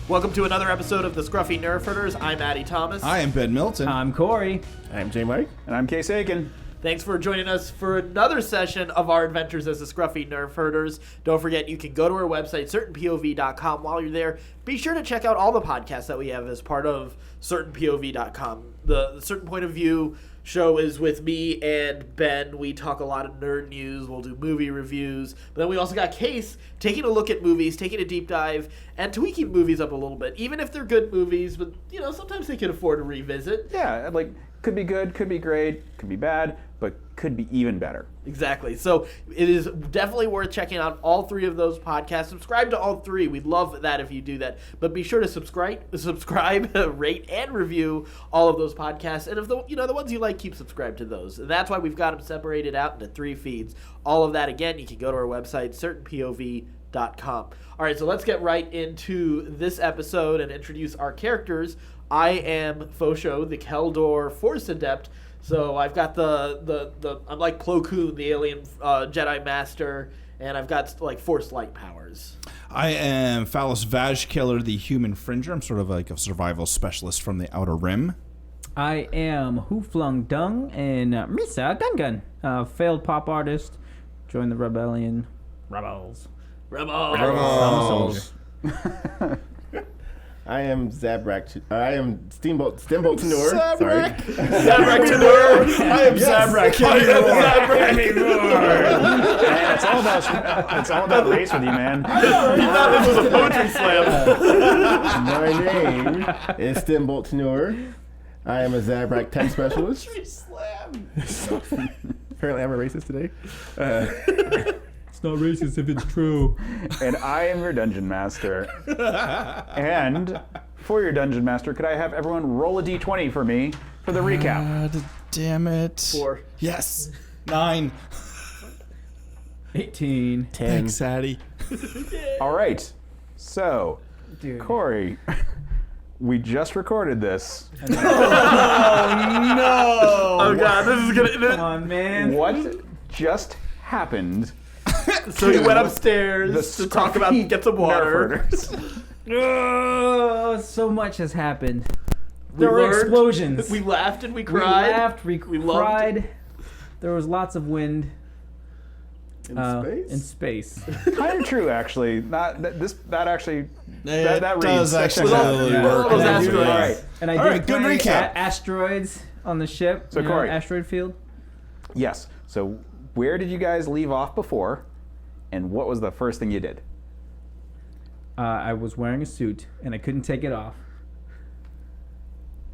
Welcome to another episode of the Scruffy Nerfherders. I'm Addy Thomas. I am Ben Milton. I'm Corey. I'm J Mike. And I'm Case Aiken. Thanks for joining us for another session of our adventures as the Scruffy Nerfherders. Don't forget, you can go to our website, certainpov.com. While you're there, be sure to check out all the podcasts that we have as part of certainpov.com. The Certain Point of View show is with me and Ben. We talk a lot of nerd news. We'll do movie reviews. But then we also got Case taking a look at movies, taking a deep dive, and tweaking movies up a little bit. Even if they're good movies, but, you know, sometimes they can afford to revisit. Yeah, like, could be good, could be great, could be bad, but could be even better. Exactly. So it is definitely worth checking out all three of those podcasts. Subscribe to all three. We'd love that if you do that. But be sure to subscribe, rate, and review all of those podcasts. And if the ones you like, keep subscribed to those. And that's why we've got them separated out into 3 feeds. All of that, again, you can go to our website, certainpov.com. All right, so let's get right into this episode and introduce our characters. I am Fosho, the Keldor Force Adept. So I've got I'm like Plo Koon, the alien Jedi Master, and I've got like Force light powers. I am Phallius Vajkiller, the Human Fringer. I'm sort of like a survival specialist from the Outer Rim. I am Hooflung Dung and Misa Gungun, failed pop artist. Joined the Rebellion. Rebels. I am Zabrak. I am Steamboat Tenor. Sorry. Zabrak Tenor. I am Zabrak Man, it's all about race with you, man. You thought this was a poetry slam. My name is Steamboat Tenor. I am a Zabrak tech specialist. Apparently, I'm a racist today. It's not racist if it's true. And I am your Dungeon Master. And for your Dungeon Master, could I have everyone roll a d20 for me for the recap? Damn it. 4. Yes. 9. 18. 10. Thanks, Addy. All right. So, Dude. Corey, we just recorded this. No. Oh god, this is Come gonna. on, man. What just happened? So he went upstairs to talk about get some water. Oh, so much has happened. We There were learned, explosions. We laughed and we We cried. laughed, we loved cried. There was lots of wind In in space? space. Kind of true, actually. That It that does reads. actually With all- totally yeah. work. All those Yeah. asteroids. All right. And I All did right, good find recap. Asteroids on the ship. So, you know, Corey. asteroid field. Yes. So, where did you guys leave off before? And what was the first thing you did? I was wearing a suit and I couldn't take it off.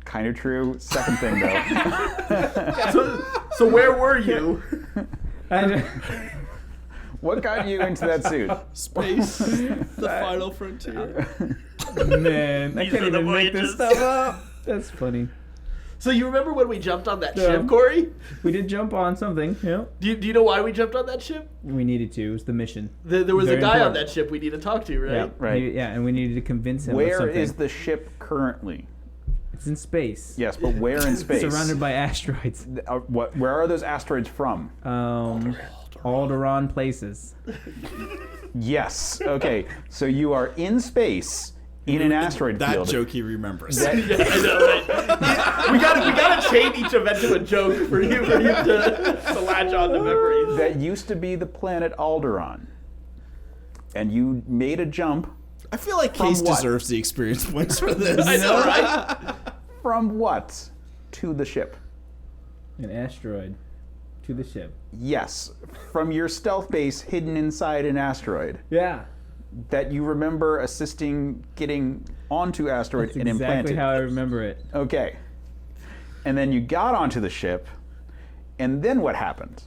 Kind of true. Second thing, though. So where were you? And What got you into that suit? Space. The final frontier. man, I These can't are the even make this voyages. stuff up. That's funny. So you remember when we jumped on that Yeah. ship, Corey? We did jump on something. Yeah. Do you know why we jumped on that ship? We needed to. It was the mission. There was Very a guy on important. that ship we need to talk to, right? Yeah. Right. Yeah, and we needed to convince him of Where something. is the ship currently? It's in space. Yes, but where in space? Surrounded by asteroids. Where are those asteroids from? Alderaan places. Yes. Okay. So you are in space in an asteroid That field. joke he remembers. Yeah, I know, right? we gotta chain each event to a joke for you to latch on to memories. That used to be the planet Alderaan. And you made a jump I feel like From Case what? deserves the experience points for this. I know, right? from what to the ship? An asteroid to the ship. Yes, from your stealth base hidden inside an asteroid Yeah. that you remember assisting getting onto asteroid That's and exactly implanted. how I remember it. Okay. And then you got onto the ship, and then what happened?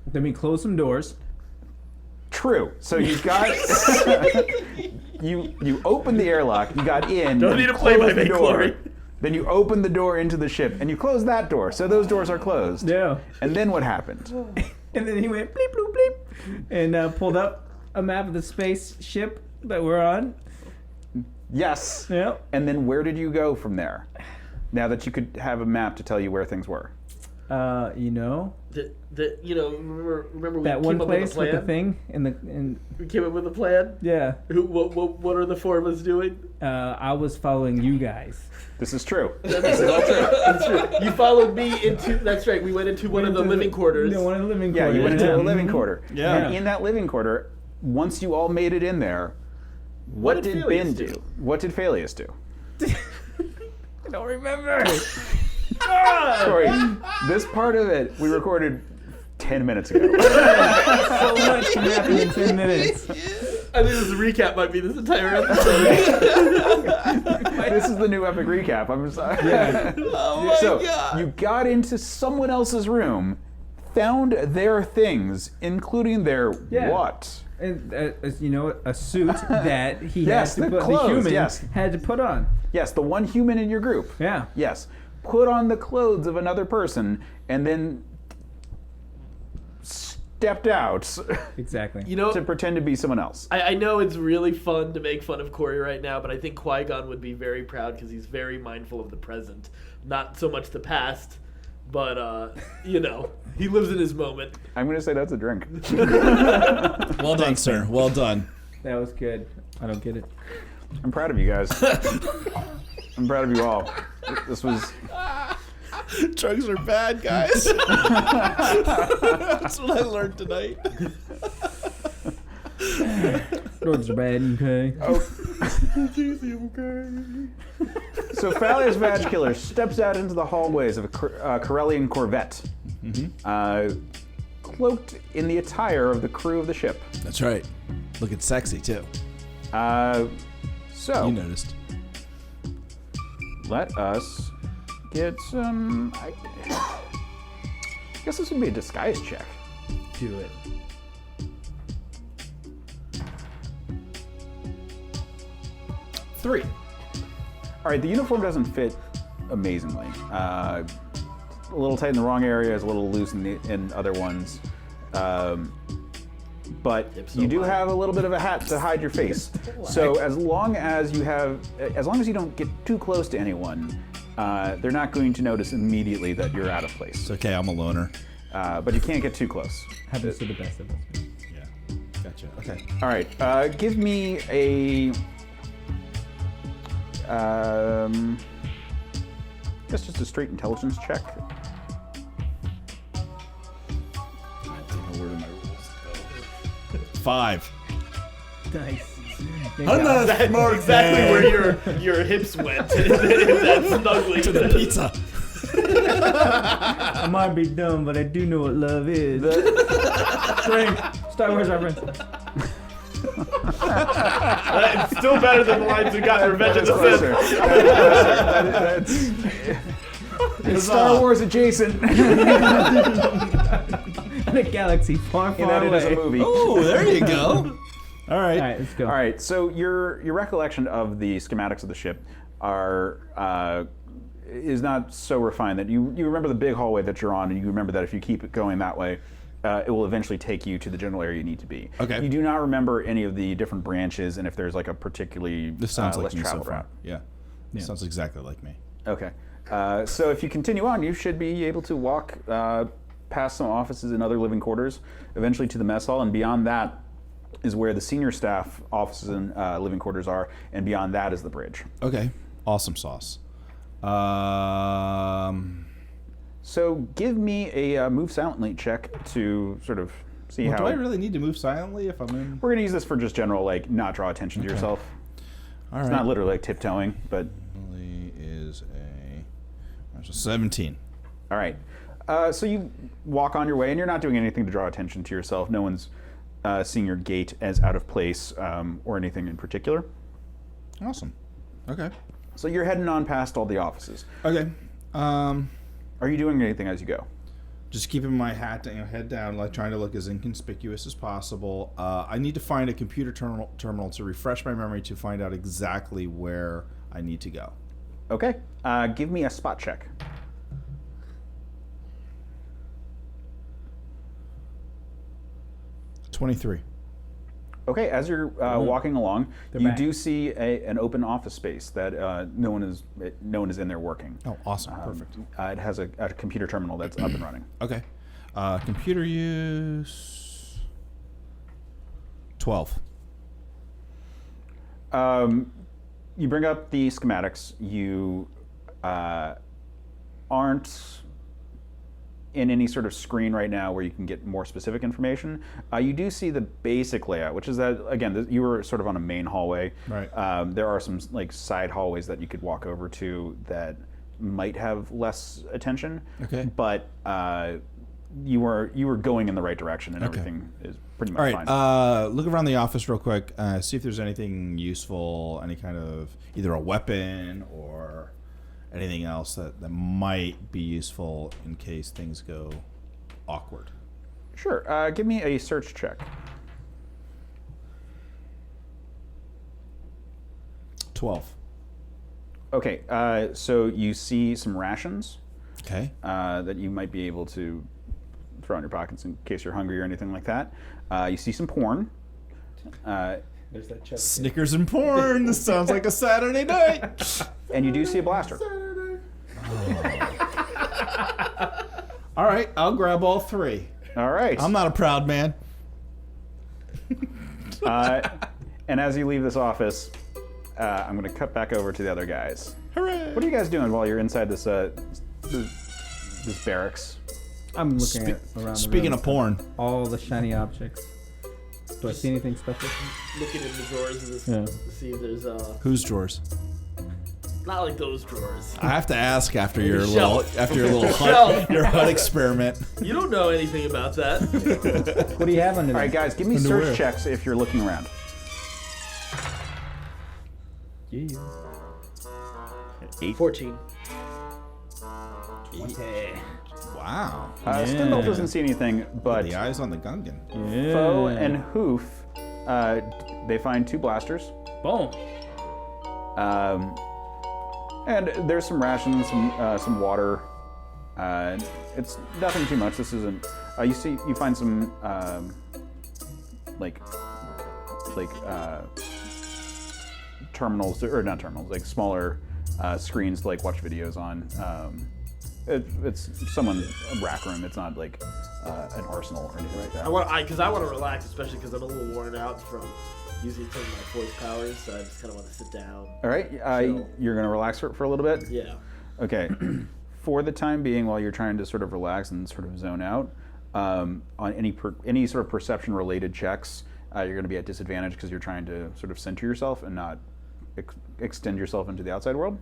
Then we closed some doors. True. So you got you opened the airlock, you got in. Don't you need to play by closed the me, door. Corey. Then you opened the door into the ship, and you closed that door. So those doors are closed. Yeah. And then what happened? And then he went bleep, bloop, bleep, and pulled up a map of the spaceship that we're on. Yes. Yep. And then where did you go from there? Now that you could have a map to tell you where things were. Remember we that came one up place with a with the plan? thing We came up with a plan. yeah. What are the four of us doing? I was following you guys. This is true. That's true. You followed me into. That's right. We went into one of the living quarters. No, one of the living Yeah, quarters. you went into a living quarter. Yeah. And in that living quarter, once you all made it in there, what did Ben Phelius do? What did Phelius do? I don't remember. Sorry, this part of it we recorded 10 minutes ago. So much can happen in 10 minutes. I think this recap might be this entire episode. This is the new epic recap. I'm sorry. Yeah. Oh my So god. you got into someone else's room, found their things, including their Yeah. what? And, a suit that he Yes, had to the put, clothes, the human yes. had to put on. Yes, the one human in your group. Yeah. Yes. Put on the clothes of another person and then stepped out Exactly. to pretend to be someone else. I know it's really fun to make fun of Corey right now, but I think Qui-Gon would be very proud because he's very mindful of the present, not so much the past. But he lives in his moment. I'm going to say that's a drink. Well done, sir. Well done. That was good. I don't get it. I'm proud of you guys. I'm proud of you all. This was... Drugs are bad, guys. That's what I learned tonight. Drugs are bad, okay? So Phallius Vag Killer steps out into the hallways of a Corellian Corvette, cloaked in the attire of the crew of the ship. That's right. Looking sexy too. So You noticed. let us get some. I guess this would be a disguise check. Do it. Three. All right, the uniform doesn't fit amazingly. A little tight in the wrong areas, a little loose in other ones. But you do have a little bit of a hat to hide your face. So as long as you don't get too close to anyone, they're not going to notice immediately that you're out of place. It's okay. I'm a loner. But you can't get too close. Happens to the best of us. Yeah. Gotcha. Okay. All right, give me a. I guess just a straight intelligence check. I don't know where my rules go. 5. Nice. That's exactly where your hips went. That's snuggly To the pizza. I might be dumb, but I do know what love is. Drink. Star Wars reference. It's still better than the lines we got in Revenge of the Closer. Sith. It's Star Wars adjacent. In a galaxy far, In far that it is a away. movie. Oh, there you go. All right. All right, let's go. All right, so your recollection of the schematics of the ship is not so refined that you remember the big hallway that you're on, and you remember that if you keep it going that way, it will eventually take you to the general area you need to be. Okay. You do not remember any of the different branches, and if there's like a particularly This sounds like less me so traveled far. route. Yeah. Sounds exactly like me. Okay. So if you continue on, you should be able to walk past some offices and other living quarters, eventually to the mess hall, and beyond that is where the senior staff offices and living quarters are, and beyond that is the bridge. Okay. Awesome sauce. So give me a move silently check to sort of see how. Do I really need to move silently if I'm in? We're gonna use this for just general, like, not draw attention to yourself. All It's right. not literally like tiptoeing, but Really is a 17. all right. So you walk on your way, and you're not doing anything to draw attention to yourself. No one's seeing your gait as out of place or anything in particular. Awesome. Okay. So you're heading on past all the offices. Okay. Are you doing anything as you go? Just keeping my hat, head down, like trying to look as inconspicuous as possible. I need to find a computer terminal to refresh my memory to find out exactly where I need to go. Okay. Give me a spot check. 23. Okay, as you're walking along, They're you back. do see an open office space that no one is in there working. Oh, awesome. Perfect. It has a computer terminal that's up and running. Okay. Computer use 12. You bring up the schematics. You aren't in any sort of screen right now where you can get more specific information. You do see the basic layout, which is that, again, you were sort of on a main hallway. Right. There are some like side hallways that you could walk over to that might have less attention. Okay. But you were going in the right direction, and Okay. everything is pretty All much right. fine. Look around the office real quick. See if there's anything useful, any kind of either a weapon or anything else that might be useful in case things go awkward. Sure. Give me a search check. 12. Okay, so you see some rations Okay. that you might be able to throw in your pockets in case you're hungry or anything like that. You see some porn. There's that chest. Snickers and porn. This sounds like a Saturday night. And you do see a blaster. All right. I'll grab all three. All right. I'm not a proud man. And as you leave this office, I'm going to cut back over to the other guys. Hooray. What are you guys doing while you're inside this barracks? I'm looking at around the Speaking room. of porn. All the shiny objects. Do I see anything special? Looking in the drawers of this Yeah. to see if there's Whose drawers? not like those drawers. I have to ask after your Shelf. little Shelf. HUD, your HUD experiment. You don't know anything about that. What do you have under All right, there? guys, give me Underwear. search checks if you're looking around. Yeah. 14. Wow. Stindle doesn't see anything, but The eyes on the Gungan. Yeah. Foe and Hoof, they find 2 blasters. Boom. And there's some rations, some water. It's nothing too much. This isn't. You find some terminals, or not terminals, like smaller screens to like watch videos on. It's a rack room. It's not like an arsenal or anything like that. I want to relax, especially because I'm a little worn out from using some of my force powers. So I just kind of want to sit down. All right, chill. you're gonna relax for a little bit. Yeah. Okay. For the time being, while you're trying to sort of relax and sort of zone out, on any sort of perception-related checks, you're going to be at disadvantage because you're trying to sort of center yourself and not extend yourself into the outside world.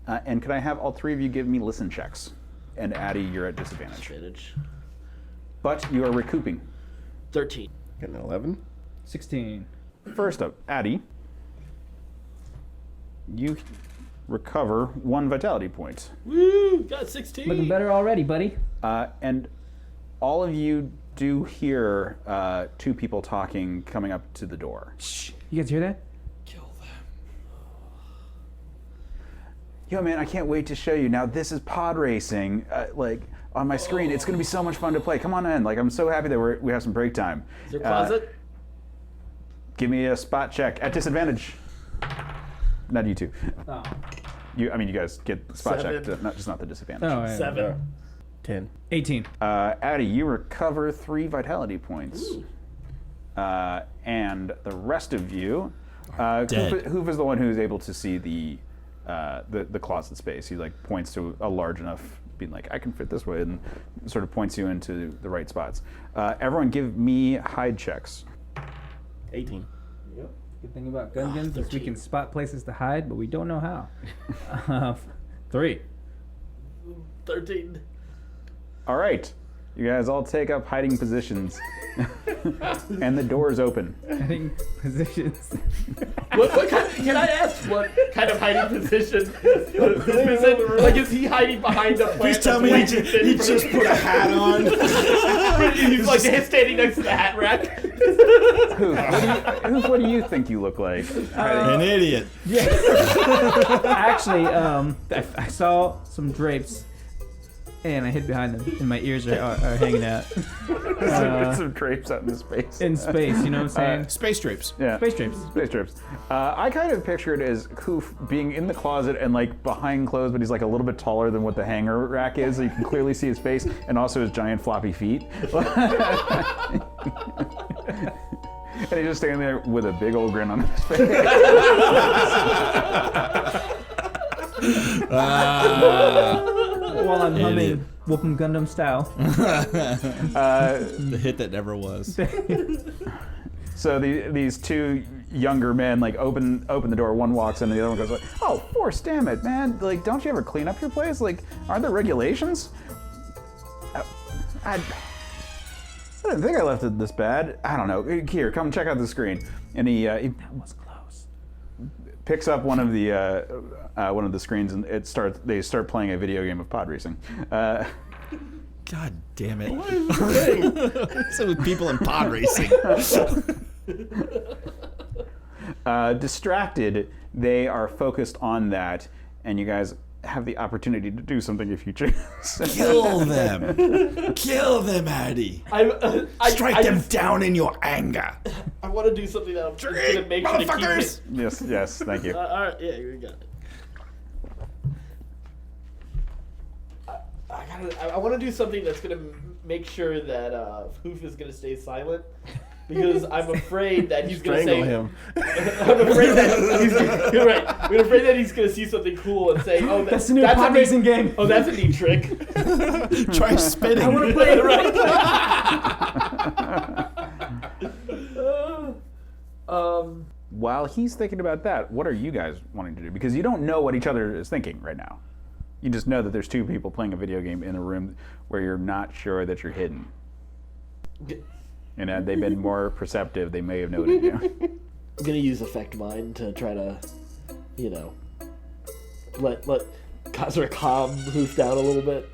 And could I have all 3 of you give me listen checks? And Addy, you're at disadvantage. Advantage. But you are recouping. 13. Got an 11. 16. First up, Addy, you recover 1 vitality point. Woo! Got 16. Looking better already, buddy. And all of you do hear 2 people talking coming up to the door. Shh. You guys hear that? Kill them. Yo, man, I can't wait to show you. Now, this is Podracing. Like, on my screen, it's going to be so much fun to play. Come on in. Like, I'm so happy that we have some break time. Is there a closet? Give me a spot check at disadvantage. Not you 2. Oh. You guys get the spot 7. check, not the disadvantage. Oh, yeah. 7. 10. 18. Addy, you recover 3 vitality points. And the rest of you, Dead. Hoof is the one who's able to see the closet space. He like points to a large enough, being like, I can fit this way, and sort of points you into the right spots. Everyone, give me hide checks. 18. Yep. Good thing about gun guns is we 13. can spot places to hide, but we don't know how. 3. 13. All right, you guys all take up hiding positions, and the doors open. Hiding positions. What kind can I ask what kind of hiding position is it? Like, is he hiding behind a plant? Please tell me he just put a hat on. He's like standing next to the hat rack. Hoof, what do you think you look like? An idiot. Actually, I saw some drapes and I hid behind them, and my ears are hanging out. Some drapes out in space. In space, you know what I'm saying? Space drapes. Yeah. Space drapes. Space trips. I kind of pictured it as Hoof being in the closet and like behind clothes, but he's like a little bit taller than what the hanger rack is, so you can clearly see his face and also his giant floppy feet. And he's just standing there with a big old grin on his face. While I'm humming Whoopin' Gundam style. The hit that never was. So these two younger men like open the door. One walks in, and the other one goes like, "Oh, Force, damn it, man! Like, don't you ever clean up your place? Like, aren't there regulations?" I didn't think I left it this bad. I don't know. Here, come check out the screen. And he That was close. picks up one of the screens, and they start playing a video game of Podracing. God damn it. So with people in pod racing. Distracted, they are focused on that, and you guys have the opportunity to do something if you choose. Kill them. Kill them, Addy. Strike them down in your anger. I want to do something that I'm just going to make sure to keep it. Yes, thank you. All right, yeah, you got it. I want to do something that's going to make sure that Hoof is going to stay silent. Because I'm afraid that he's going to say... Strangle him. I'm afraid that he's you're right. I'm afraid that he's going to see something cool and say, "Oh, That's the new pod racing game. Oh, that's a neat trick." Try spinning. I want to play it right. While he's thinking about that, what are you guys wanting to do? Because you don't know what each other is thinking right now. You just know that there's two people playing a video game in a room where you're not sure that you're hidden. And had they been more perceptive, they may have noted you. I'm gonna use Affect Mind to try to, let sort of calm Hoof down a little bit.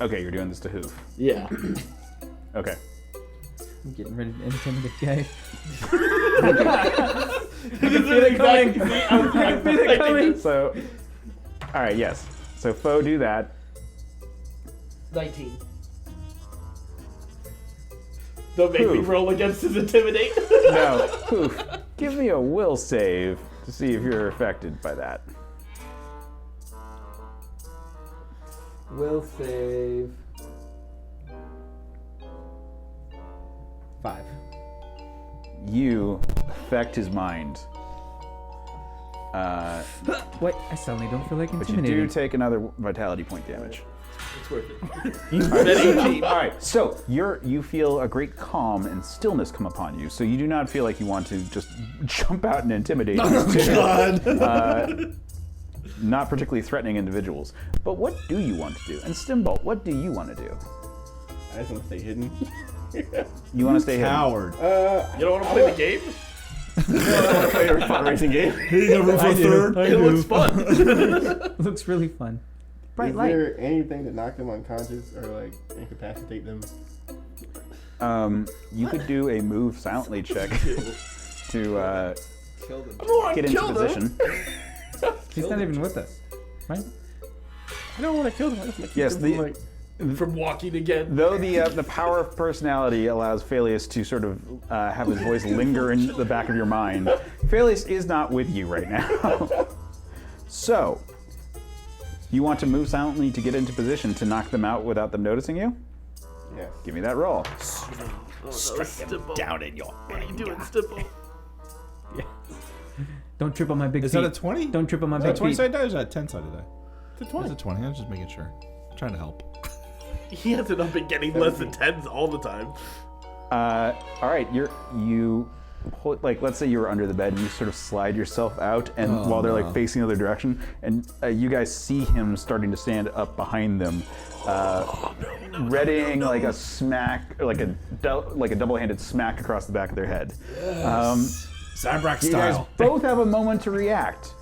Okay, you're doing this to Hoof. Yeah. Okay. I'm getting ready to intimidate guy. This is exactly. I feel it coming. So, all right, yes. So, Foe, do that. 19. Don't make me Hoof. roll against his intimidate. No, Hoof, give me a will save to see if you're affected by that. Will save. 5. You affect his mind. Wait, I suddenly don't feel like But you intimidated. do take another vitality point damage. It's worth it. All right, so you feel a great calm and stillness come upon you. So you do not feel like you want to just jump out and intimidate these two, not particularly threatening individuals. But what do you want to do? And Stimbolt, what do you want to do? I just want to stay hidden. You want to stay hidden? Coward. You don't want to play the game? I want to play a pod racing game. He never for third. It looks fun. Looks really fun. Bright Is light. there anything to knock them unconscious or like incapacitate them? You could do a move silently check to get into kill them. position. He's not even with us, right? I don't want to kill them. I just want to keep Yes, them from, like, From walking again. Though the power of personality allows Phelius to sort of have his voice linger in the back of your mind, Phelius is not with you right now. So, you want to move silently to get into position to knock them out without them noticing you? yes. Give me that roll. Strike them Down in your What are you doing, Stipple? Don't trip on my big Is feet. that a 20? Don't trip on my Is that a big 20 feet. side die or is that a 10 sided die? It's a 20. It's a 20. I was just making sure. I'm trying to help. He ended up getting less than 10s all the time. All right, you like, let's say you were under the bed and you sort of slide yourself out, and while they're like facing the other direction, and you guys see him starting to stand up behind them, readying like a smack, like a double-handed smack across the back of their head. Zabrak You guys style. both have a moment to react.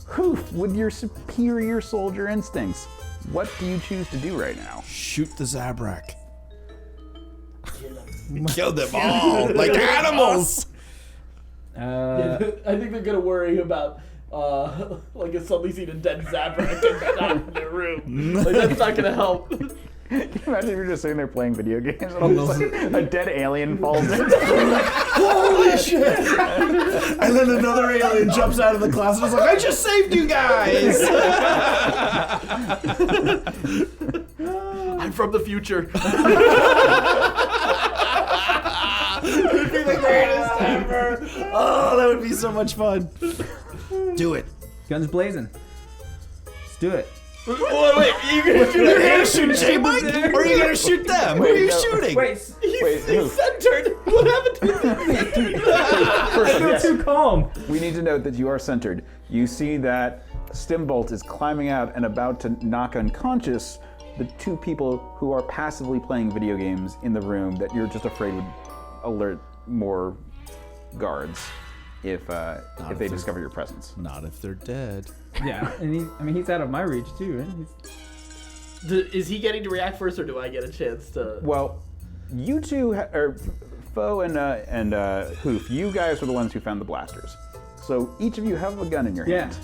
Hoof, with your superior soldier instincts, what do you choose to do right now? Shoot the Zabrak. Kill them all like animals. I think they're gonna worry about like, if somebody's seen a dead Zabrak and shot in their room. Like, that's not gonna help. Can you imagine if you're just sitting there playing video games and all of a sudden a dead alien falls in? Holy shit! And then another alien jumps out of the class and is like, I just saved you guys! I'm from the future. It would be the greatest ever! Oh, that would be so much fun. Do it. Guns blazing. Let's do it. Wait, you gonna shoot You're him? gonna shoot J-Mike? Or are you gonna shoot them? Who are you shooting? Wait, Wait, who? He's centered. What happened to him? First, I feel yes, too calm. we need to note that you are centered. You see that Stimbolt is climbing out and about to knock unconscious the two people who are passively playing video games in the room that you're just afraid would alert more guards if they discover your presence. Not if they're dead. Yeah, and he's out of my reach too, right? Is he getting to react first, or do I get a chance to? Well, you two, or Foe and Hoof, you guys were the ones who found the blasters. So each of you have a gun in your hand.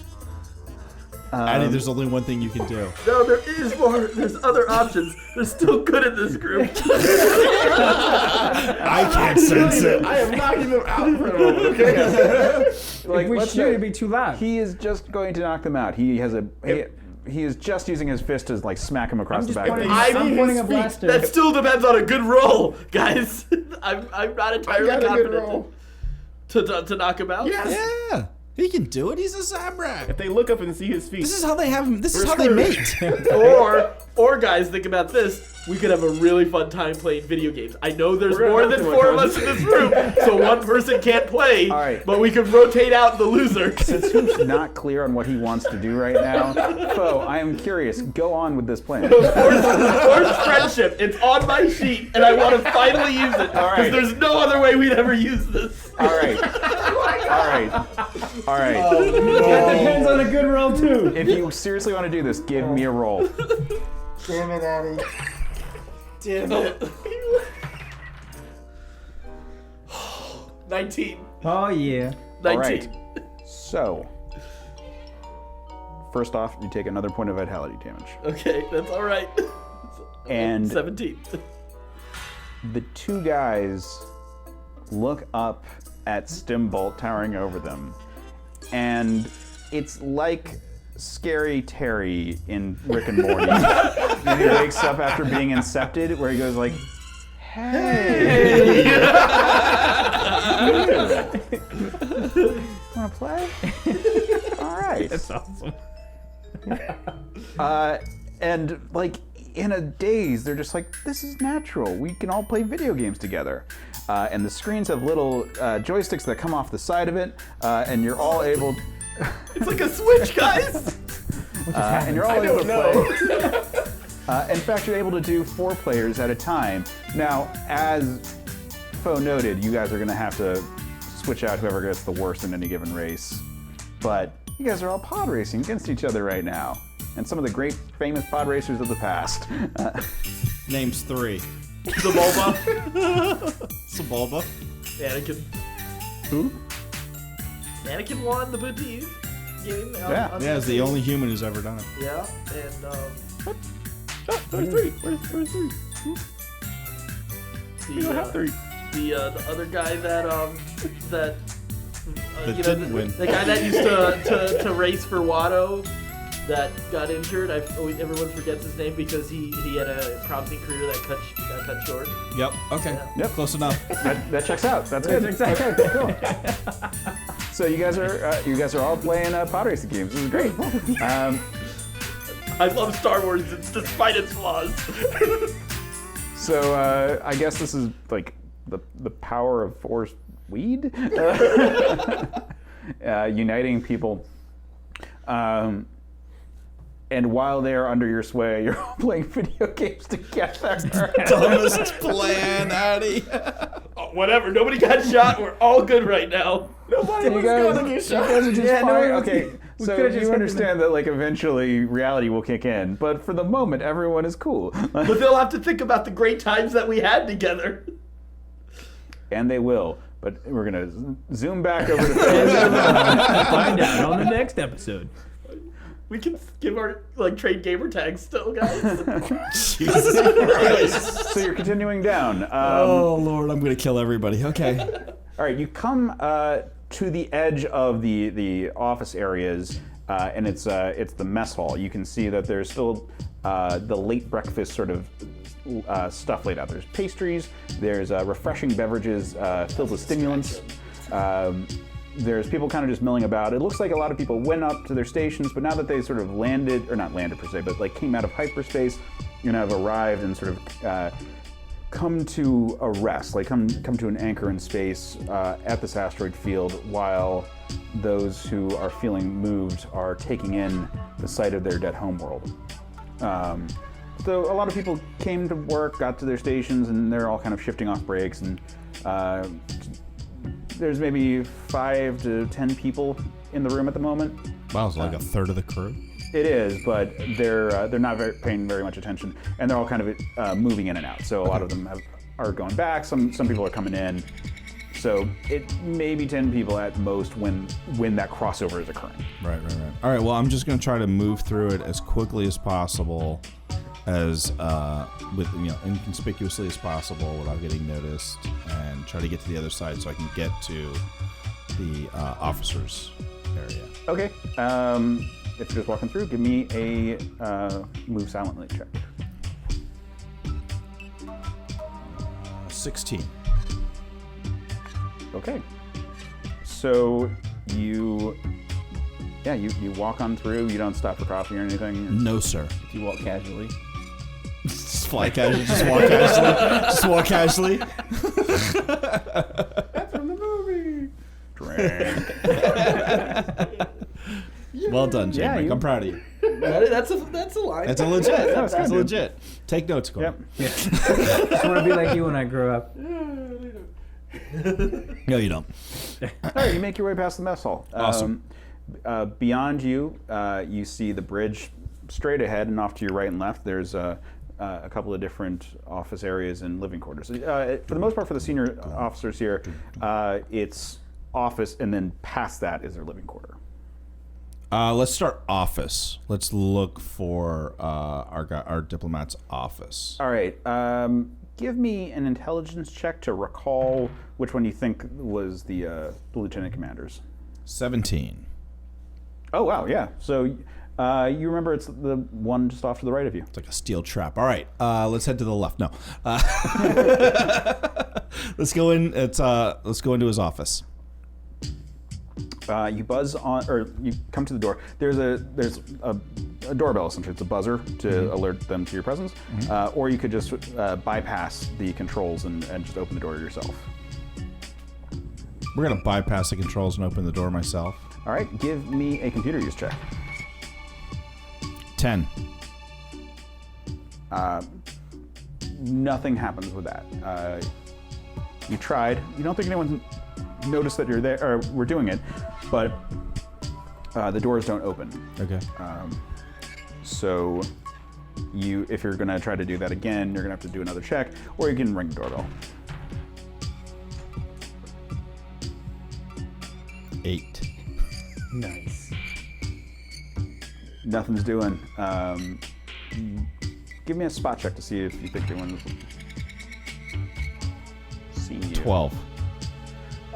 Addy, there's only one thing you can do. No, there is more. There's other options. They're still good in this group. I can't sense it. I am knocking them out for a moment, okay? Like, If we let's shoot, say it'd be too loud. he is just going to knock them out. He has he is just using his fist to like smack him across the back. pointing- I I'm need pointing his a feet. blaster. That still depends on a good roll, guys. I'm not entirely got a good confident roll. to knock him out. Yes. Yeah, he can do it. He's a Zabrak. If they look up and see his feet, This is how they have him. This is We're how they screwed. mate. Or guys, think about this. We could have a really fun time playing video games. I know there's We're gonna more have than to 4 of one us in this room, so one person can't play. All right. But we can rotate out the loser. Since Hoof's not clear on what he wants to do right now, Foe, I am curious. Go on with this plan. Forced friendship. It's on my sheet, and I want to finally use it because right. there's no other way we'd ever use this. All right. All right. All right. That depends on a good roll too. If you seriously want to do this, give me a roll. damn it, Addy. Damn it. 19. Oh yeah. 19. All right. So, first off, you take another point of vitality damage. Okay, that's all right. And 17. the two guys look up at Stimbolt towering over them, and it's like Scary Terry in Rick and Morty. When he wakes up after being incepted, where he goes like, "Hey, wanna play? All right." That's awesome. And like in a daze, they're just like, "This is natural. We can all play video games together." And the screens have little joysticks that come off the side of it, and you're all able. It's like a switch, guys. And you're all able to play. In fact, you're able to do 4 players at a time. Now, as Foe noted, you guys are going to have to switch out whoever gets the worst in any given race. But you guys are all pod racing against each other right now. And some of the great famous pod racers of the past. Names 3. Zabulba. Sebulba. Anakin. Who? Anakin won the Booties game. Yeah. Yeah, it's the only human who's ever done it. Yeah, and Where's 3? Where's 3? the, don't have 3. the other guy that That you know, didn't win. the guy that used to race for Watto that got injured. Everyone forgets his name because he had a promising career that got cut short. Yep. Okay. Yeah. Yep. Close enough. That checks out. That's good. Exactly. Okay, cool. So you guys are all playing pod racing games. This is great. I love Star Wars despite its flaws. So I guess this is like the power of force weed, uniting people. And while they are under your sway, you're all playing video games together. Dumbest plan, Addy. Oh, whatever. Nobody got shot. We're all good right now. Nobody was going to get shot. guys are just Yeah, no, fine. we- Okay, we so could've just you hit understand that like eventually reality will kick in, but for the moment, everyone is cool. But they'll have to think about the great times that we had together. And they will. But we're going to zoom back over to Phelius. Find out on the next episode. We can give our trade gamer tags still, guys. Jesus Christ. So you're continuing down. Oh, Lord, I'm going to kill everybody. Okay. All right, you come to the edge of the office areas, and it's the mess hall. You can see that there's still the late breakfast sort of stuff laid out. There's pastries, there's refreshing beverages filled with stimulants. There's people kind of just milling about. It looks like a lot of people went up to their stations, but now that they sort of landed, or not landed per se, but like came out of hyperspace, have arrived and sort of come to a rest, like come to an anchor in space at this asteroid field, while those who are feeling moved are taking in the sight of their dead homeworld. So a lot of people came to work, got to their stations, and they're all kind of shifting off breaks, and there's maybe 5 to 10 people in the room at the moment. Wow, it's like a third of the crew. It is, but they're not paying very much attention, and they're all kind of moving in and out. So a lot of them are going back. Some people are coming in. So it may be 10 people at most when that crossover is occurring. Right. All right, well, I'm just going to try to move through it as quickly as possible, as inconspicuously as possible without getting noticed, and try to get to the other side so I can get to the officers area. Okay. If you're just walking through, give me a move silently check. 16. Okay. So you walk on through. You don't stop for coffee or anything. No, sir. You walk casually. Just fly casually. Just walk casually. Just walk casually. That's from the movie. Drink. Well done, Jake. I'm proud of you. That's a line. That's a legit. That's legit. Take notes, Corey. Yep. Just want to be like you when I grow up. No, you don't. All right, you make your way past the mess hall. Awesome. Beyond you, you see the bridge straight ahead, and off to your right and left, there's a couple of different office areas and living quarters. For the most part, for the senior officers here, it's office, and then past that is their living quarter. Let's start office. Let's look for our diplomat's office. All right. Give me an intelligence check to recall which one you think was the lieutenant commander's. 17. Oh, wow, yeah. So you remember it's the one just off to the right of you. It's like a steel trap. All right, let's head to the left. No, let's go in. Let's go into his office. You buzz on, or you come to the door. There's a doorbell, essentially. It's a buzzer to alert them to your presence. Or you could just bypass the controls and just open the door yourself. We're gonna bypass the controls and open the door myself. All right, give me a computer use check. 10. Nothing happens with that. You tried. You don't think anyone noticed that you're there, or we're doing it, but the doors don't open. Okay. So if you're gonna try to do that again, you're gonna have to do another check, or you can ring the doorbell. 8. Nice. Nothing's doing. Give me a spot check to see if you think anyone's seen you. 12.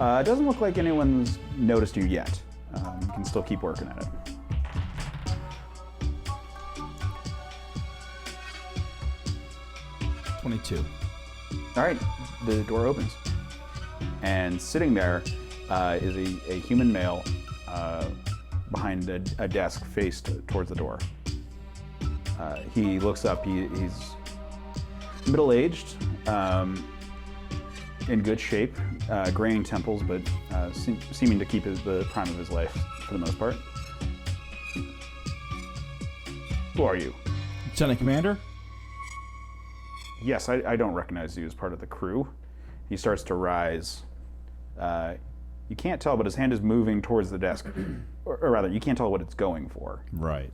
It doesn't look like anyone's noticed you yet. You can still keep working at it. $22. All right, the door opens, and sitting there is a human male behind a desk faced towards the door. He looks up. He's middle-aged, in good shape, graying temples, but seeming to keep the prime of his life for the most part. Who are you? Lieutenant Commander? Yes, I don't recognize you as part of the crew. He starts to rise. You can't tell, but his hand is moving towards the desk. Or rather, you can't tell what it's going for. Right.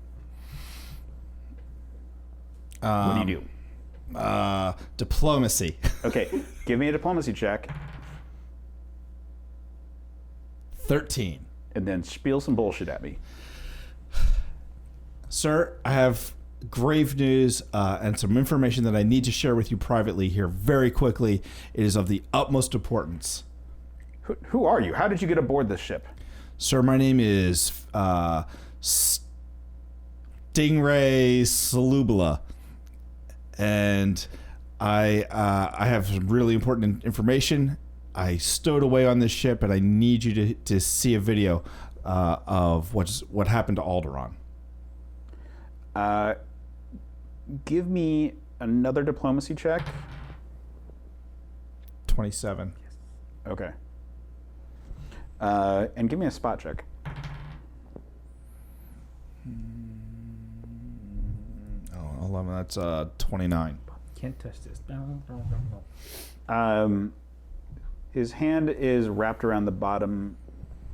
What do you do? Diplomacy. Okay, give me a diplomacy check. 13. And then spiel some bullshit at me. Sir, I have grave news and some information that I need to share with you privately here very quickly. It is of the utmost importance. Who are you? How did you get aboard this ship? Sir, my name is Stingray Salubala, and I have some really important information. I stowed away on this ship, and I need you to see a video of what happened to Alderaan. Give me another diplomacy check. 27. Okay. And give me a spot check. Oh, 11. That's 29. Can't touch this. His hand is wrapped around the bottom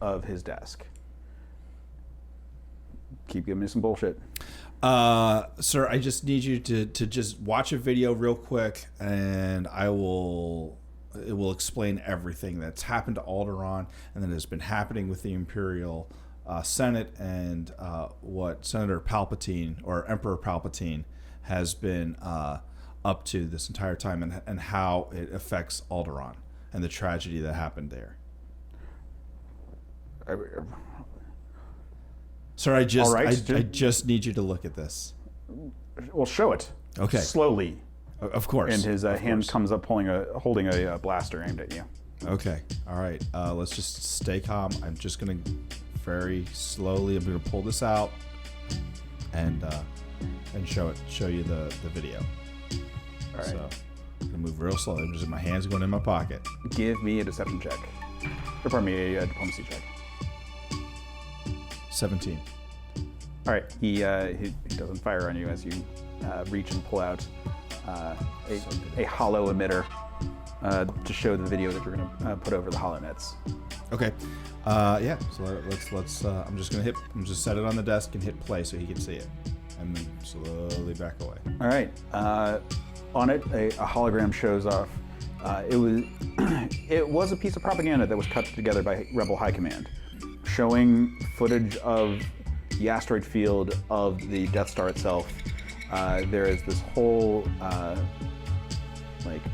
of his desk. Keep giving me some bullshit. Sir, I just need you to just watch a video real quick, and it will explain everything that's happened to Alderaan and that has been happening with the Imperial Senate and what Senator Palpatine or Emperor Palpatine has been up to this entire time, and how it affects Alderaan and the tragedy that happened there. Sir, I just need you to look at this. Well, show it. Okay. Slowly. Of course. And his hand comes up holding a blaster aimed at you. Okay. All right. Let's just stay calm. I'm just gonna very slowly. I'm gonna pull this out and show you the video. All right. So I'm gonna move real slowly. My hands going in my pocket. Give me a deception check. Or pardon me, a diplomacy check. 17. All right. He doesn't fire on you as you reach and pull out a hollow emitter to show the video that you're going to put over the hollow nets. Okay. Yeah. So let's. I'm just set it on the desk and hit play so he can see it, and then slowly back away. All right. On it, a hologram shows off. It was a piece of propaganda that was cut together by Rebel High Command, showing footage of the asteroid field of the Death Star itself. There is this whole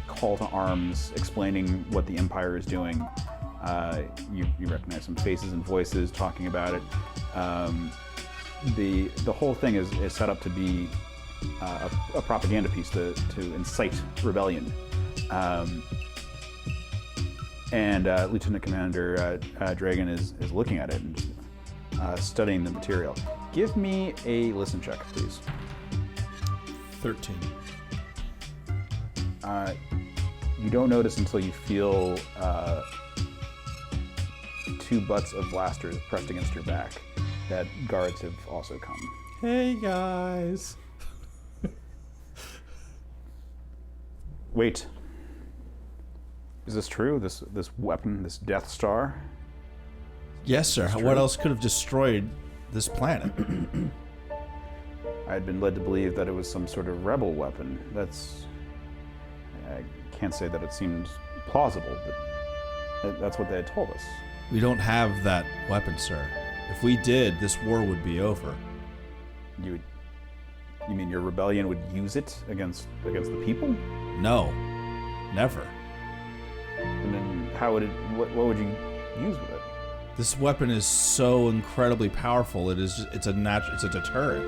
call to arms explaining what the Empire is doing. You recognize some faces and voices talking about it. The whole thing is set up to be a propaganda piece to incite rebellion. And Lieutenant Commander Dragon is looking at it and studying the material. Give me a listen check, please. 13. You don't notice until you feel two butts of blasters pressed against your back that guards have also come. Hey guys. Wait. Is this true? This weapon, this Death Star? Yes, sir. What else could have destroyed this planet? I had been led to believe that it was some sort of rebel weapon. I can't say that it seems plausible, but that's what they had told us. We don't have that weapon, sir. If we did, this war would be over. You mean your rebellion would use it against the people? No, never. And then how would it? What would you use with it? This weapon is so incredibly powerful. It's a deterrent.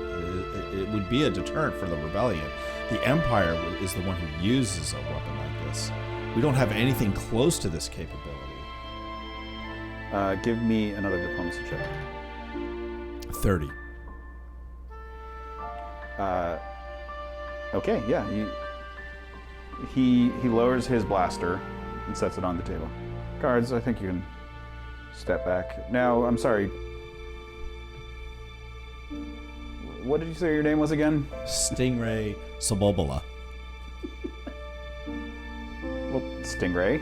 It would be a deterrent for the rebellion. The Empire is the one who uses a weapon like this. We don't have anything close to this capability. Give me another diplomacy check. 30. Okay, yeah. He lowers his blaster and sets it on the table. Guards, I think you can step back. Now, I'm sorry. What did you say your name was again? Stingray Sabobala. Well, Stingray.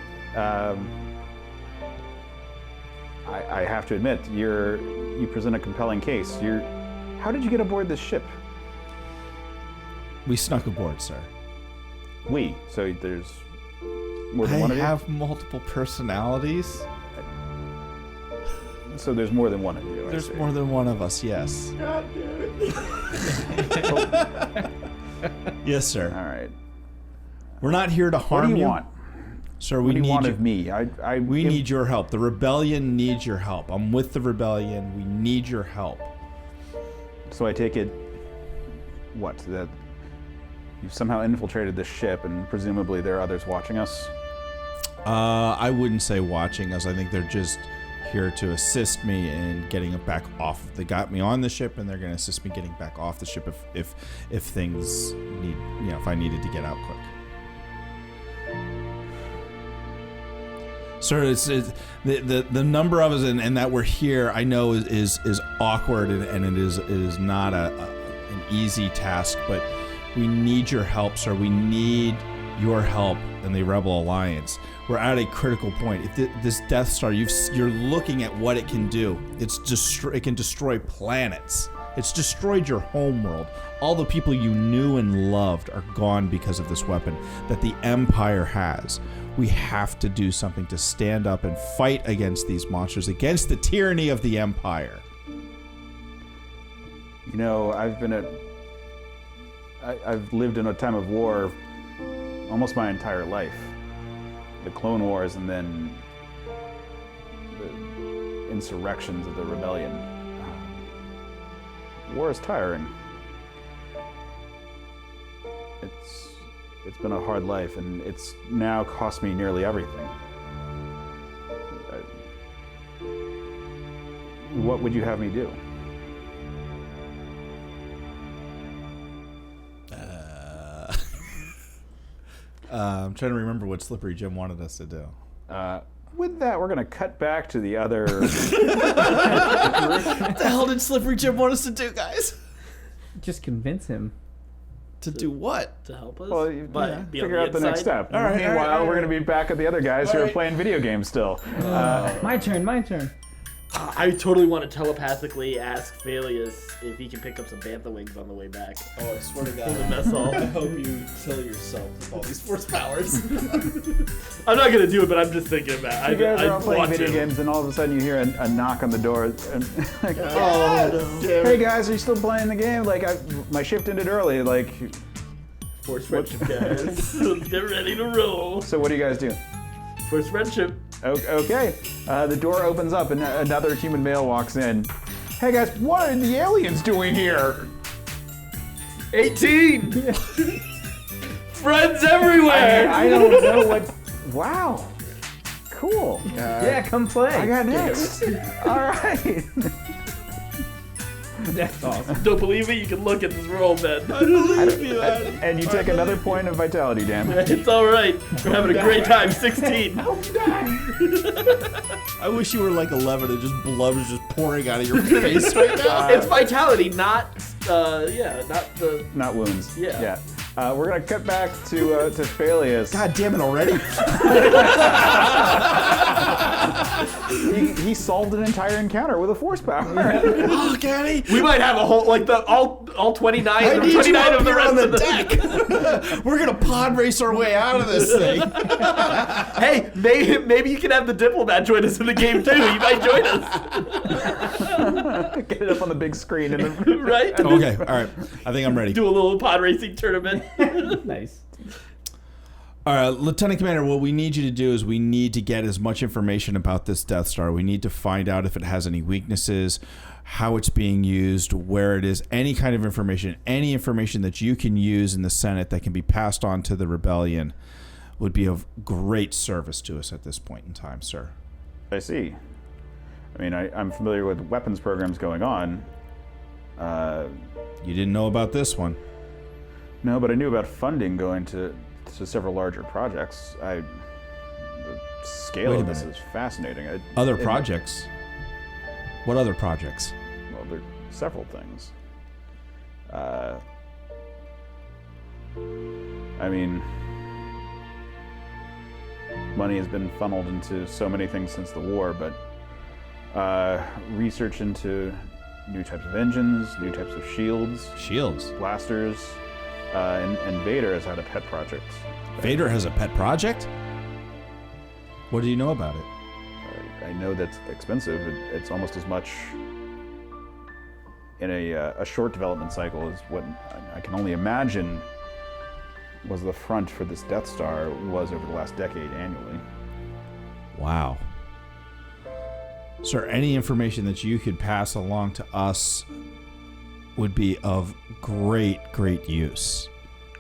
I have to admit, you present a compelling case. How did you get aboard this ship? We snuck aboard, sir. So there's more than one of you? I have multiple personalities. So there's more than one of you. I There's see. more than one of us, yes. God damn it. Yes, sir. All right. We're not here to What harm do you want? Sir, What we do you need want you. of me? We need your help. The rebellion needs your help. I'm with the rebellion. We need your help. So I take it, what, that you've somehow infiltrated this ship, and presumably there are others watching us? I wouldn't say watching us. I think they're just here to assist me in getting it back off. They got me on the ship, and they're going to assist me getting back off the ship if things need, if I needed to get out quick. Sir, it's the number of us and that we're here, I know is awkward, and it is not an easy task, but we need your help, sir. We need your help in the Rebel Alliance. We're at a critical point. If this Death Star, you're looking at what it can do. It can destroy planets. It's destroyed your homeworld. All the people you knew and loved are gone because of this weapon that the Empire has. We have to do something to stand up and fight against these monsters, against the tyranny of the Empire. You know, I've lived in a time of war almost my entire life. The Clone Wars and then the insurrections of the rebellion. War is tiring. It's been a hard life, and it's now cost me nearly everything. What would you have me do? I'm trying to remember what Slippery Jim wanted us to do. With that, we're going to cut back to the other. What the hell did Slippery Jim want us to do, guys? Just convince him. To do what? To help us? Well, But be on figure out the next inside. step. All right, Meanwhile, all right. we're going to be back at the other guys who are playing video games still. My turn. I totally want to telepathically ask Phelius if he can pick up some bantha wings on the way back. Oh, I swear to God. In the mess hall. I hope you kill yourself with all these force powers. I'm not gonna do it, but I'm just thinking about it. You guys I are all playing want video to. games, and all of a sudden you hear a knock on the door. And like, Oh, no. hey guys, are you still playing the game? Like, my shift ended early. Like, Force friendship, guys. Let's get ready to roll. so what do you guys do? Force friendship. Okay, the door opens up, and another human male walks in. Hey guys, what are the aliens doing here? 18. Friends everywhere. I don't know what. Wow, cool. Yeah, come play. I got next. All right. That's awesome. Don't believe me? You can look at this roll, man. And you take another point of vitality damage. It's all right. We're having a great time. 16. I wish you were like 11 and just blood was just pouring out of your face right now. It's vitality, not not the. Not wounds. Yeah. We're gonna cut back to Phelius. God damn it already. He solved an entire encounter with a force power. Oh, Gaddy. We might have a whole all 29 I or need you 29 up of the here rest on the of the deck. We're going to pod race our way out of this thing. Hey, maybe you can have the Diplomat join us in the game too. He might join us. Get it up on the big screen. Right? Okay, all right. I think I'm ready. Do a little pod racing tournament. Nice. All right, Lieutenant Commander, what we need you to do is we need to get as much information about this Death Star. We need to find out if it has any weaknesses, how it's being used, where it is, any kind of information, any information that you can use in the Senate that can be passed on to the rebellion would be of great service to us at this point in time, sir. I see. I mean, I'm familiar with weapons programs going on. You didn't know about this one. No, but I knew about funding going to several larger projects. The scale Wait a of this minute. is fascinating. Other projects? What other projects? Well, there are several things. I mean, money has been funneled into so many things since the war, but research into new types of engines, new types of shields, Shields. blasters, and Vader has had a pet project. Vader has a pet project? What do you know about it? I know that's expensive. It's almost as much in a short development cycle as what I can only imagine was the front for this Death Star was over the last decade annually. Wow. Sir, any information that you could pass along to us would be of great use.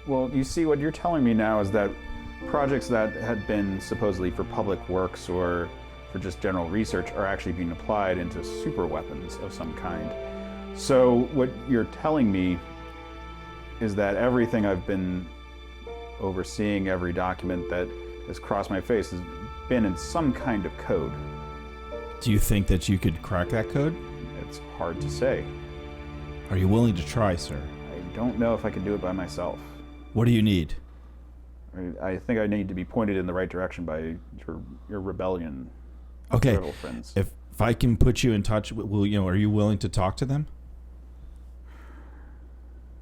Well, you see, what you're telling me now is that projects that had been supposedly for public works or for just general research are actually being applied into super weapons of some kind. So what you're telling me is that everything I've been overseeing, every document that has crossed my face, has been in some kind of code. Do you think that you could crack that code? It's hard to say. Are you willing to try, sir? I don't know if I can do it by myself. What do you need? I think I need to be pointed in the right direction by your rebellion. Okay. Rebel friends. If I can put you in touch, are you willing to talk to them?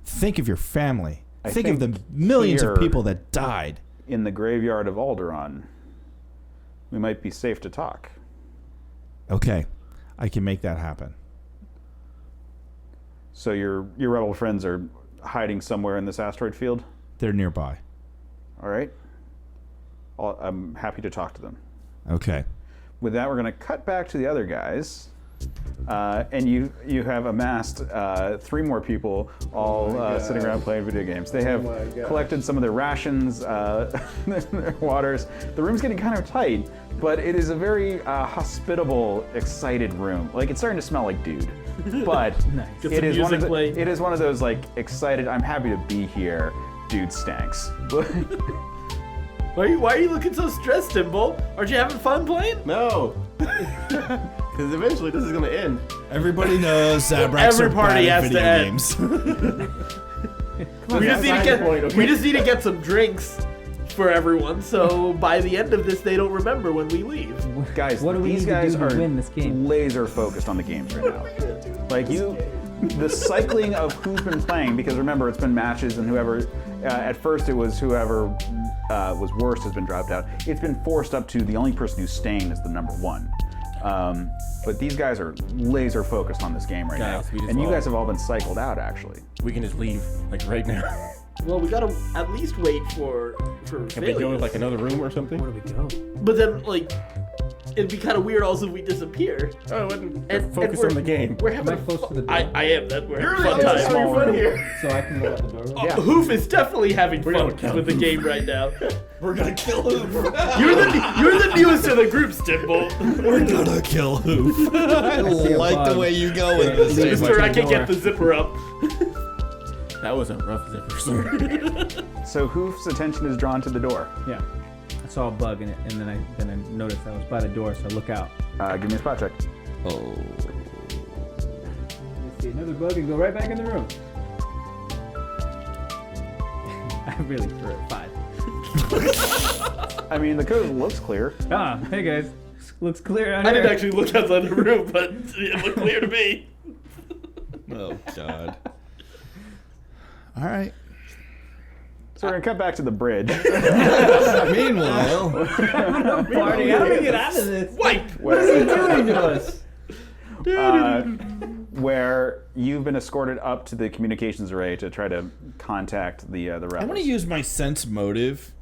Think of your family. Think of the millions of people that died. In the graveyard of Alderaan, we might be safe to talk. Okay. I can make that happen. So your rebel friends are hiding somewhere in this asteroid field? They're nearby. All right. I'm happy to talk to them. Okay. With that, we're going to cut back to the other guys. And you have amassed 3 more people all sitting around playing video games. They have collected some of their rations, their waters. The room's getting kind of tight, but it is a very hospitable, excited room. Like, it's starting to smell like dude. But Nice. it is one of those, like, excited, I'm happy to be here, dude stanks. Why are you looking so stressed, Timble? Aren't you having fun playing? No. Because eventually this is going to end. Everybody knows Zabraks Every are party bad at has video to end. games. We just need to get some drinks for everyone, so by the end of this, they don't remember when we leave. Guys, What do we these need to guys do to are win this game? laser focused on the games right now. Like the cycling of who's been playing, because remember, it's been matches, and whoever, at first it was whoever was worst has been dropped out. It's been forced up to the only person who's staying is the number 1. But these guys are laser focused on this game right Guys, we now, just and you all- guys have all been cycled out actually. We can just leave, like, right now. Well, we gotta at least wait for Can we go to, Phelius. like, another room or something? Where do we go? But then, like, it'd be kind of weird also if we disappear. Oh, I wasn't And focus we're- on the game. We're having Am I close to the door? I am. That we're You're having fun the time. having fun here. So I can go out the door? Yeah. Hoof is definitely having We're fun gonna kill with the Hoof. game right now. We're gonna kill Hoof. You're the newest of the group, Stimble. We're gonna kill Hoof. I see a like the bug. way you go with this. Leave Mister, I the can door. get the zipper up. That was a rough zipper, sir. So Hoof's attention is drawn to the door. Yeah. I saw a bug in it, and then I noticed I was by the door, so I look out. Give me a spot check. Oh. I see another bug and go right back in the room. I really threw it 5. I mean, the code looks clear. Ah, hey guys. Looks clear out I here. didn't actually look outside the room, but it looked clear to me. Oh God. All right. So we're gonna cut back to the bridge. Meanwhile, Party, how do we get out of this? Wipe. What is he doing to us? Where you've been escorted up to the communications array to try to contact the rebels. I want to use my sense motive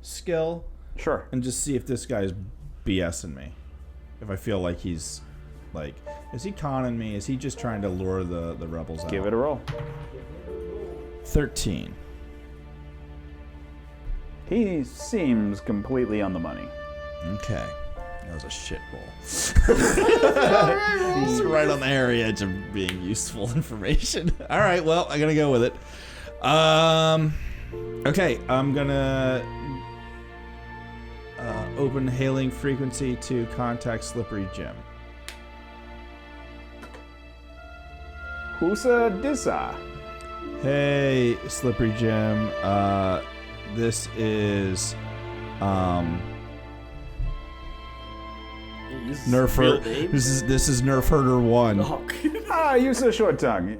skill Sure. and just see if this guy's BSing me. If I feel like he's like, is he conning me? Is he just trying to lure the rebels out? Give it a roll. 13. He seems completely on the money. Okay. That was a shit roll. It's right on the hairy edge of being useful information. All right, well, I'm gonna go with it. Okay, I'm gonna open hailing frequency to contact Slippery Jim. Husa Dissa. Hey, Slippery Jim. This is Nerfherder. This is Nerfherder 1. Ah, Yusa Short Tongue.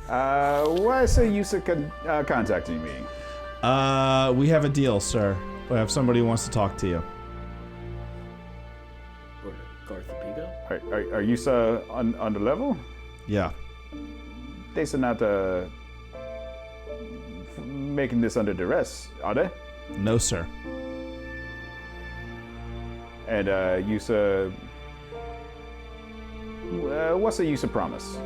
Why is Yusa contacting me? We have a deal, sir. We have somebody who wants to talk to you. Garthapigo? Are you sir on the level? Yeah. They are not making this under duress, are they? No, sir. And you sir, what's the use of promise?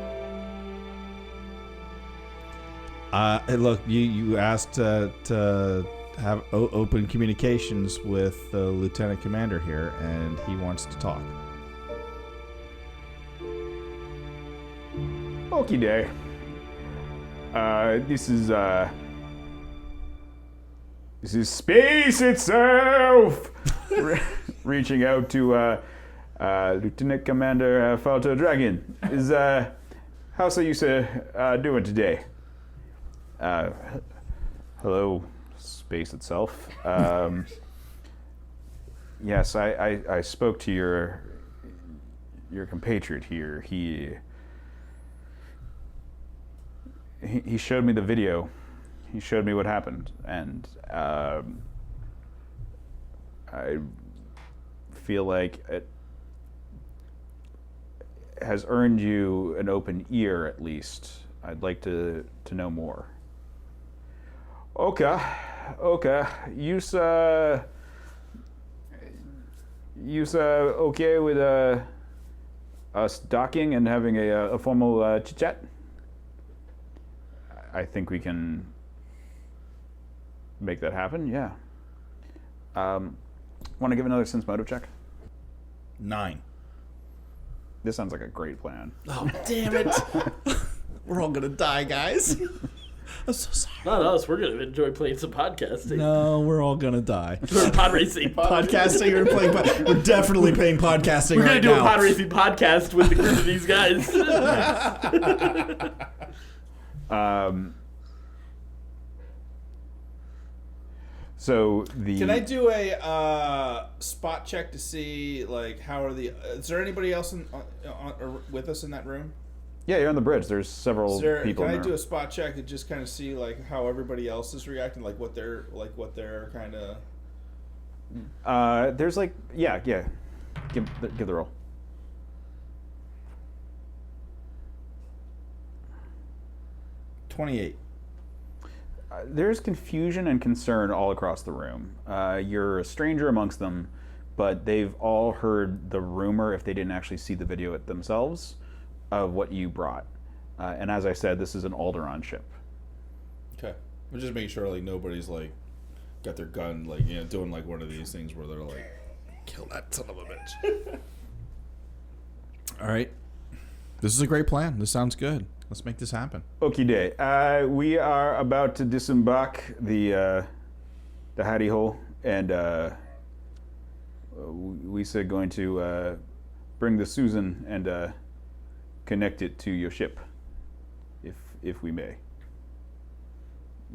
Hey, look, you asked to have open communications with the lieutenant commander here, and he wants to talk. Okie day. This is space itself. Reaching out to Lieutenant Commander Falco Dragon. How's the user doing today? Hello, space itself. Yes, I spoke to your compatriot here. He showed me the video. He showed me what happened, and I feel like it has earned you an open ear, at least. I'd like to know more. Okay. You's okay with us docking and having a formal chit-chat? I think we can make that happen, yeah. Want to give another sense motive check? 9. This sounds like a great plan. Oh, damn it. We're all gonna die, guys. I'm so sorry. Not us. We're going to enjoy playing some podcasting. No, we're all gonna die. We're pod racing. Podcasting, we're definitely playing podcasting We're right going to do now. a pod racing podcast with the group of these guys. So the Can I do a spot check to see, like, how are the... is there anybody else with us in that room? Yeah, you're on the bridge. There's several people. Can in I there. do a spot check to just kind of see, like, how everybody else is reacting, like what they're kind of... There's like yeah. Give the roll. $28. There's confusion and concern all across the room. You're a stranger amongst them, but they've all heard the rumor, if they didn't actually see the video it themselves, of what you brought. And as I said, this is an Alderaan ship. Okay. We're just making sure, like, nobody's, like, got their gun, like, you know, doing, like, one of these things where they're like, kill that son of a bitch. All right. This is a great plan. This sounds good. Let's make this happen. Okie day. We are about to disembark the Hattie hole, and we said going to bring the Susan and connect it to your ship, if we may.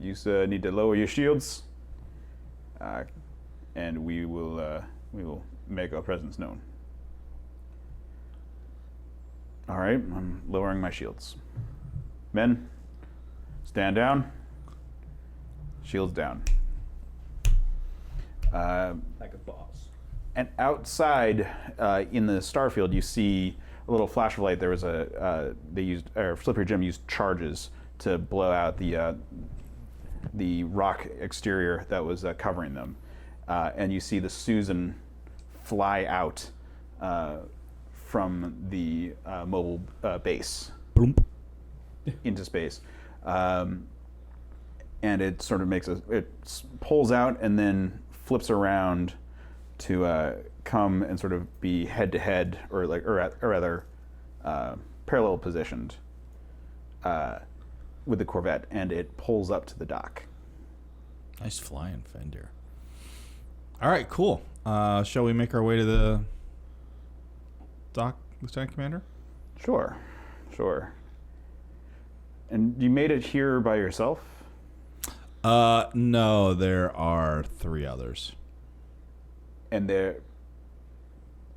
You need to lower your shields, and we will make our presence known. All right, I'm lowering my shields. Men, stand down. Shields down. Like a boss. And outside, in the starfield, you see a little flash of light. There was Slippery Jim used charges to blow out the rock exterior that was covering them, and you see the Susan fly out from the mobile base. Bloomp. Into space, and it sort of pulls out and then flips around to come and sort of be head to head, or rather parallel positioned with the Corvette, and it pulls up to the dock. Nice flying, Fender. All right, cool. Shall we make our way to the dock, Lieutenant Commander? Sure. And you made it here by yourself? No, there are 3 others. And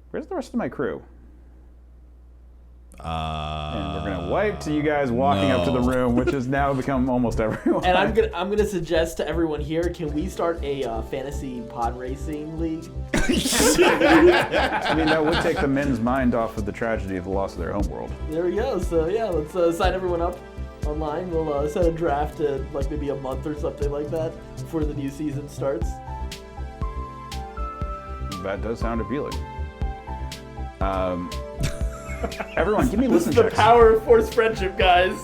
where's the rest of my crew? And we're gonna wipe to you guys walking up to the room, which has now become almost everyone. And I'm gonna suggest to everyone here, can we start a fantasy pod racing league? I mean, that would take the men's mind off of the tragedy of the loss of their homeworld. There we go. So yeah, let's sign everyone up online. We'll set a draft to like maybe a month or something like that before the new season starts. That does sound appealing. Everyone, give me This listen is the checks. power of forced friendship, guys.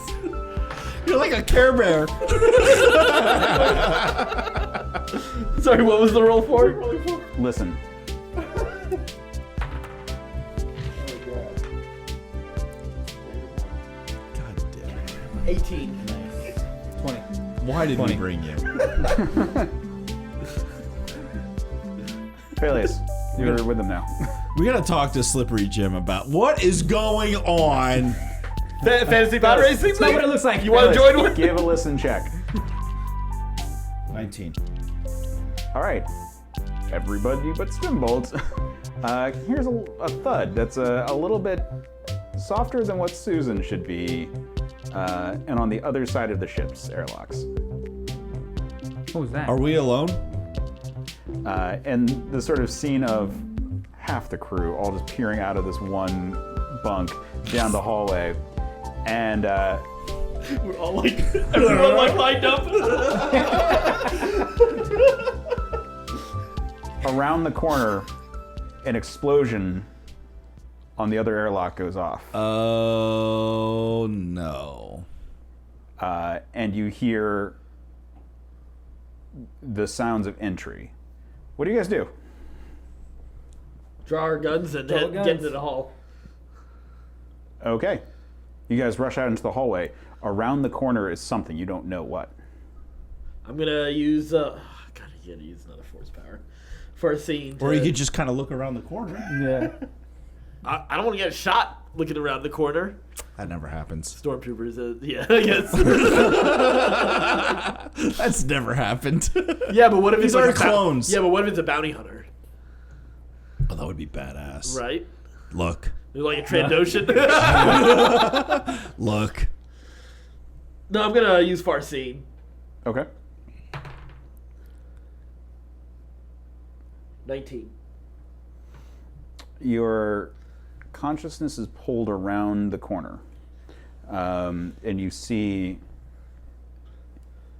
You're like a Care Bear. Sorry, what was the roll for? Listen. God damn it. 18. 20. Why did 20. we bring you? Phelius, you're with them now. We gotta talk to Slippery Jim about what is going on. Fantasy pod racing That's not what it looks like. You want to join one? Give a listen check. 19. All right. Everybody but Stimbolt. Here's a thud that's a little bit softer than what Susan should be, and on the other side of the ship's airlocks. What was that? Are we alone? And the sort of scene of half the crew all just peering out of this one bunk down the hallway, and We're all like, everyone like lined up. around the corner, an explosion on the other airlock goes off. Oh no. And you hear the sounds of entry. What do you guys do? Draw our guns and Draw the get guns. into the hall. Okay. You guys rush out into the hallway. Around the corner is something. You don't know what. I'm gonna use. God, I gotta use another force power for a scene. Or you could just kind of look around the corner. Yeah. I don't want to get shot looking around the corner. That never happens. Stormtroopers, yeah, I guess. That's never happened. Yeah, but what if it's These like are a clones. Yeah, but what if it's a bounty hunter? Oh, that would be badass. Right? Look. They're like a Trandoshan. Look. No, I'm gonna use Farseed. Okay. 19. Your consciousness is pulled around the corner, and you see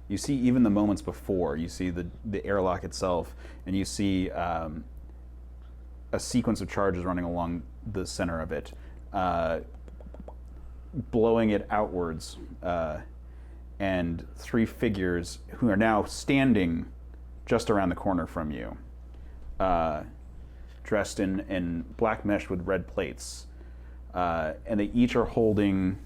even the moments before. You see the airlock itself, and you see a sequence of charges running along the center of it, blowing it outwards, and three figures who are now standing just around the corner from you, dressed in black mesh with red plates, and they each are holding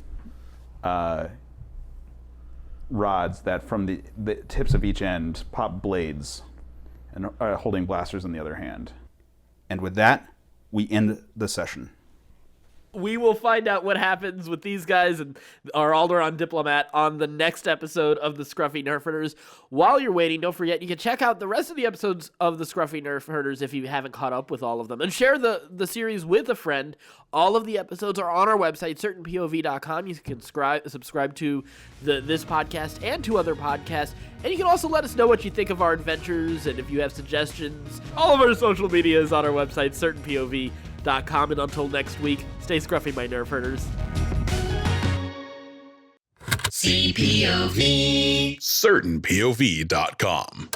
rods that from the tips of each end pop blades, and holding blasters in the other hand. And with that, we end the session. We will find out what happens with these guys and our Alderaan Diplomat on the next episode of the Scruffy Nerfherders. While you're waiting, don't forget you can check out the rest of the episodes of the Scruffy Nerfherders if you haven't caught up with all of them. And share the series with a friend. All of the episodes are on our website, certainpov.com. You can subscribe to this podcast and to other podcasts. And you can also let us know what you think of our adventures and if you have suggestions. All of our social media is on our website, certainpov.com. And until next week, stay scruffy, my nerf herders. CPOV. CertainPOV.com.